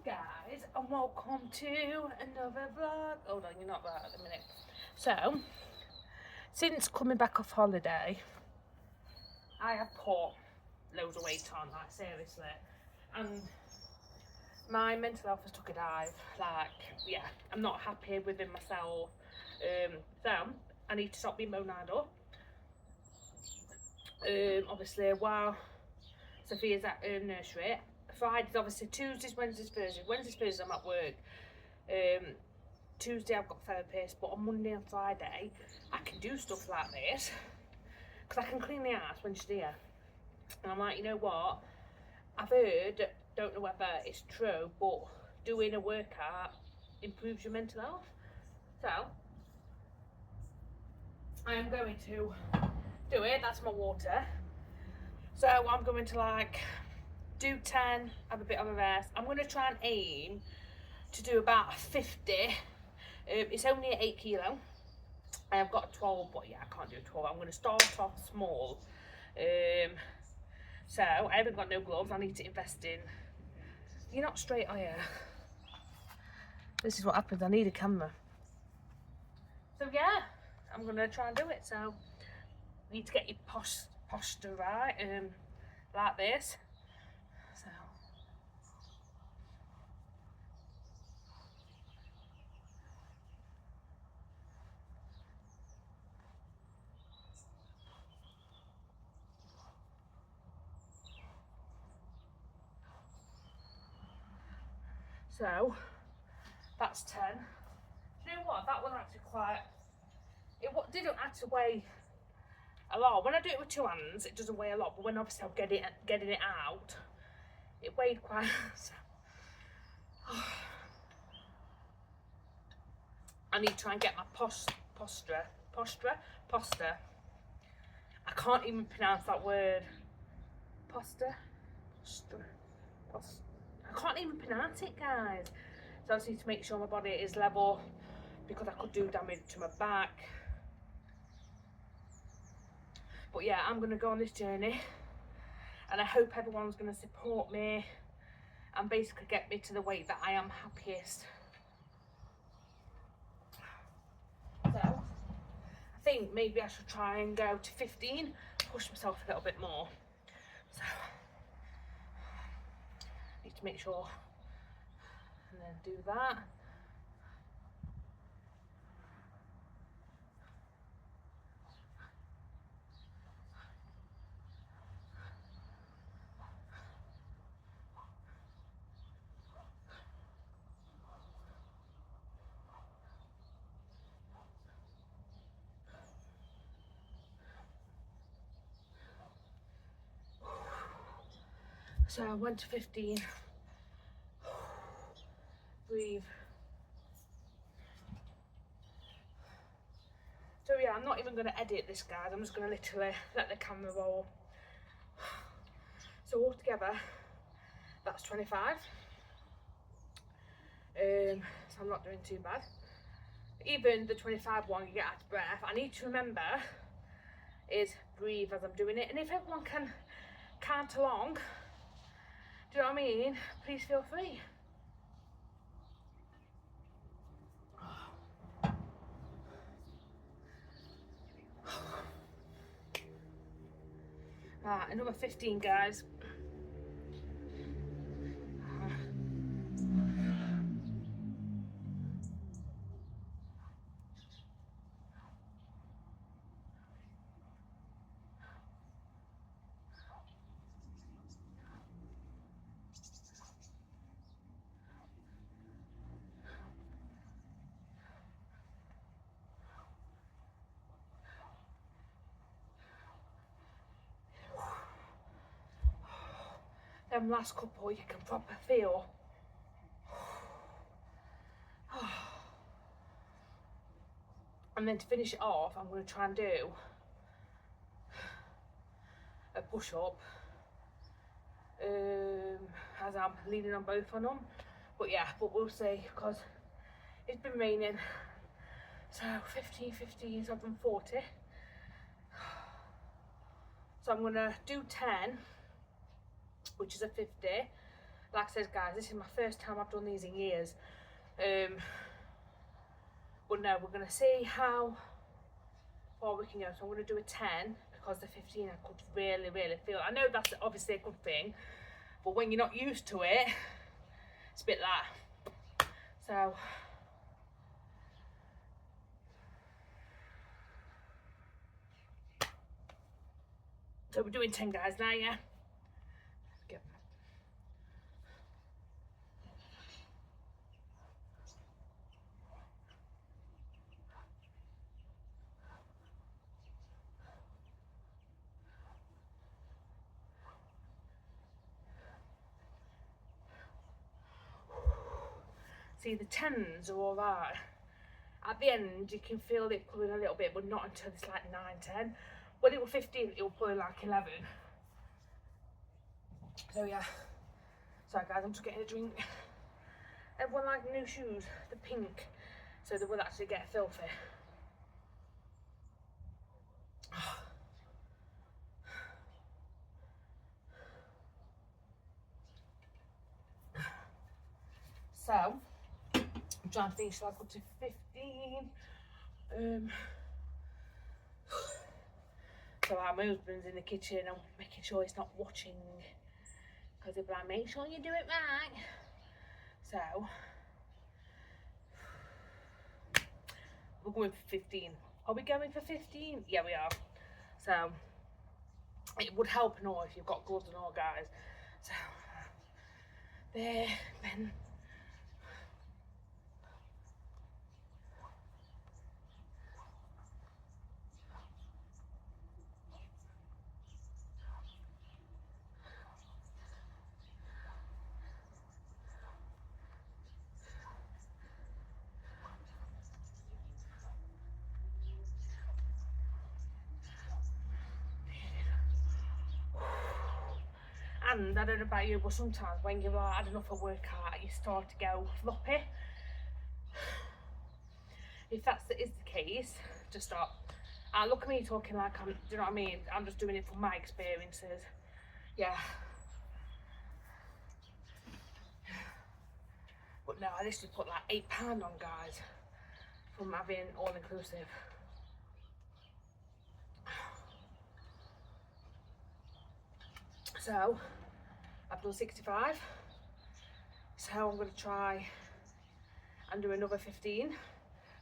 guys, and welcome to another vlog. Hold on, you're not that at the minute. So, since coming back off holiday, I have put loads of weight on, like seriously, and my mental health has took a dive. Like, yeah, I'm not happy within myself. So I need to stop being monad up. Obviously, while Sophia's at nursery, Fridays, obviously Tuesdays, Wednesdays, Thursdays. Wednesdays, Thursdays I'm at work. Tuesday I've got therapist, but on Monday and Friday I can do stuff like this because I can clean the house when she's here. And I'm like, you know what? I've heard, don't know whether it's true, but doing a workout improves your mental health. So I am going to do it. That's my water. So I'm going to like do 10, have a bit of a rest. I'm going to try and aim to do about 50. It's only 8 kilo. I've got 12, but yeah, I can't do 12. I'm going to start off small. So I haven't got no gloves. I need to invest in. You're not straight, are you? This is what happens. I need a camera. So yeah, I'm going to try and do it. So you need to get your posture right, like this. So that's 10. Do you know what? That was actually quite. It didn't actually weigh a lot. When I do it with 2 hands, it doesn't weigh a lot. But when obviously I'm getting it out, it weighed quite. I need to try and get my posture. I can't even pronounce that word. Posture. I can't even pronounce it, guys. So I just need to make sure my body is level because I could do damage to my back. But yeah, I'm going to go on this journey and I hope everyone's going to support me and basically get me to the weight that I am happiest. So I think maybe I should try and go to 15, push myself a little bit more. So I need to make sure and then do that. So I went to 15. Breathe. So yeah, I'm not even going to edit this, guys. I'm just going to literally let the camera roll. So altogether, that's 25. So I'm not doing too bad. Even the 25 one, you get out of breath. I need to remember is breathe as I'm doing it. And if everyone can count along, do you know what I mean? Please feel free. Right, another 15, guys. Them last couple you can proper feel. And then to finish it off, I'm going to try and do a push up as I'm leaning on both of them. But yeah, but we'll see because it's been raining. So 15, so I've done 40. So I'm going to do 10, which is a 50. like I said, guys, this is my first time I've done these in years. But no, we're going to see how far we can go. So I'm going to do a 10 because the 15 I could really, really feel. I know that's obviously a good thing, but when you're not used to it, it's a bit like. So we're doing 10, guys, now, yeah? Go. See, the 10s are all right. At the end, you can feel it pulling a little bit, but not until it's like 9, 10. When it was 15, it will pull like 11. So yeah. Sorry guys, I'm just getting a drink. Everyone likes new shoes, the pink, so they will actually get filthy. So, I'm trying to think, shall I go to 15? So my husband's in the kitchen, I'm making sure he's not watching, because he'll be like, make sure you do it right. So, we're going for 15. Are we going for 15? Yeah, we are. So, it would help and all if you've got gloves and all, guys. So, there, then. And I don't know about you, but sometimes when you've had enough of a workout, you start to go floppy. If that is the case, just stop. Look at me talking like I'm, do you know what I mean? I'm just doing it from my experiences. Yeah. But no, I literally put like £8 on, guys, from having all inclusive. So, I've done 65. So I'm going to try and do another 15.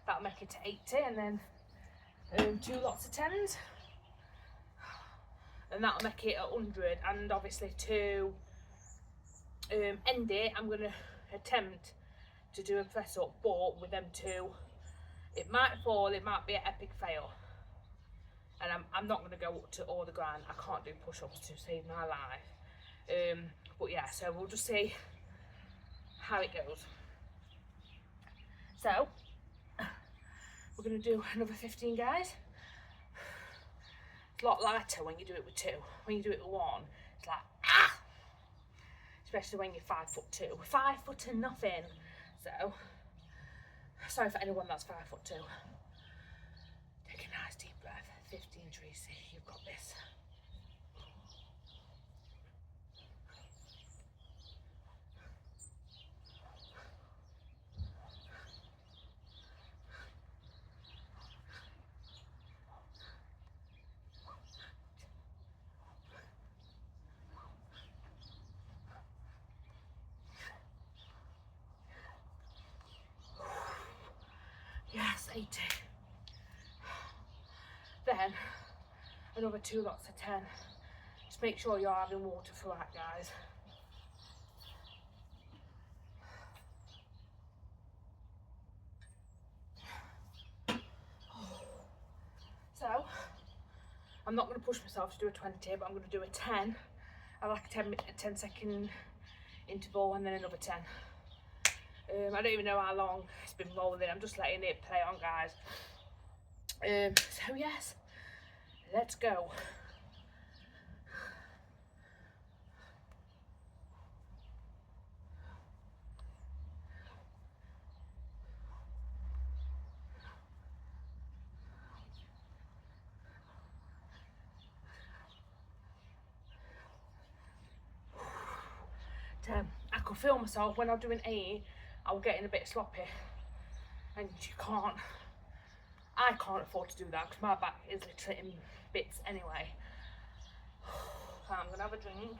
That'll make it to 80, and then 2 lots of 10s. And that'll make it 100. And obviously to end it, I'm going to attempt to do a press up, but with them 2, it might fall, it might be an epic fail. And I'm not going to go up to all the ground. I can't do push-ups to save my life. But yeah, so we'll just see how it goes. So, we're going to do another 15, guys. It's a lot lighter when you do it with 2. When you do it with 1, it's like, ah! Especially when you're 5'2". 5 foot and nothing. So, sorry for anyone that's 5'2". Take a nice deep breath. 15, Tracy, you've got this. Yes, 80. Then another 2 lots of 10. Just make sure you're having water throughout, guys. So I'm not going to push myself to do a 20, but I'm going to do a 10. I like a 10 second interval and then another 10. I don't even know how long it's been rolling. I'm just letting it play on, guys. So yes, let's go. I could feel myself when I'm doing AE, I was getting a bit sloppy, and I can't afford to do that because my back is literally in bits anyway. I'm gonna have a drink.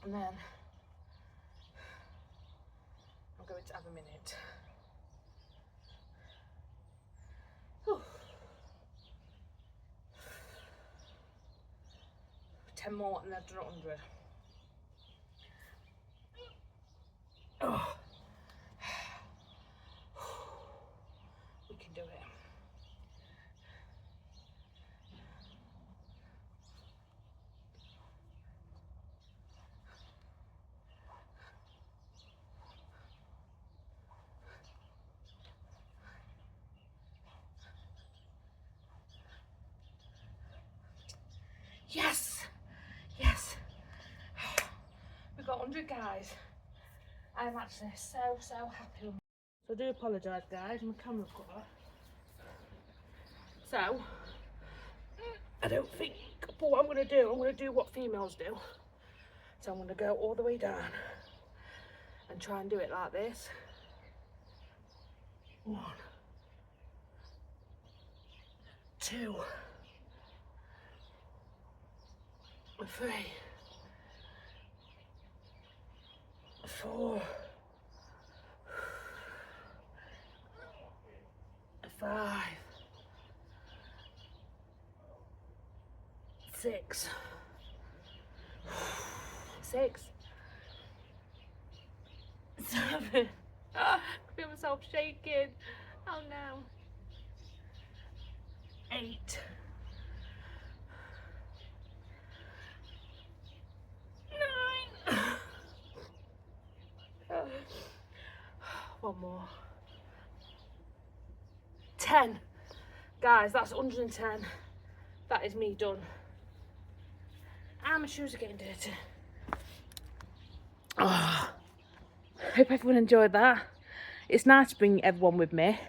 And then I'm going to have a minute. 10 more and I've done 100. Oh. We can do it. Yes! Yes! We got 100, guys. I'm actually so happy. So I do apologise, guys, my camera cover. So, I don't think, but what I'm going to do what females do. So I'm going to go all the way down and try and do it like this. 1, 2, 3, 4, 5, 6, 7. I feel myself shaking. Oh no. 8, 9. One more. 10. Guys, that's 110. That is me done. And my shoes are getting dirty. Oh, hope everyone enjoyed that. It's nice to bring everyone with me.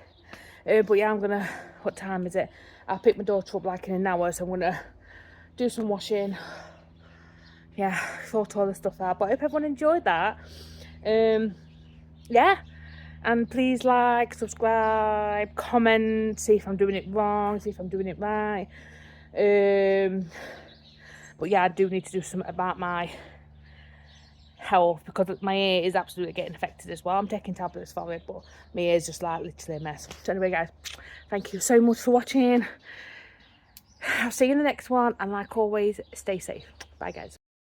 But yeah, I'm gonna, what time is it? I'll pick my daughter up like in an hour, so I'm gonna do some washing. Yeah, sort all the stuff out. But I hope everyone enjoyed that. Yeah. And please like, subscribe, comment, see if I'm doing it wrong, see if I'm doing it right. But yeah, I do need to do something about my health because my ear is absolutely getting affected as well. I'm taking tablets for it, but my ear is just like literally a mess. So anyway, guys, thank you so much for watching. I'll see you in the next one, and like always, stay safe. Bye, guys.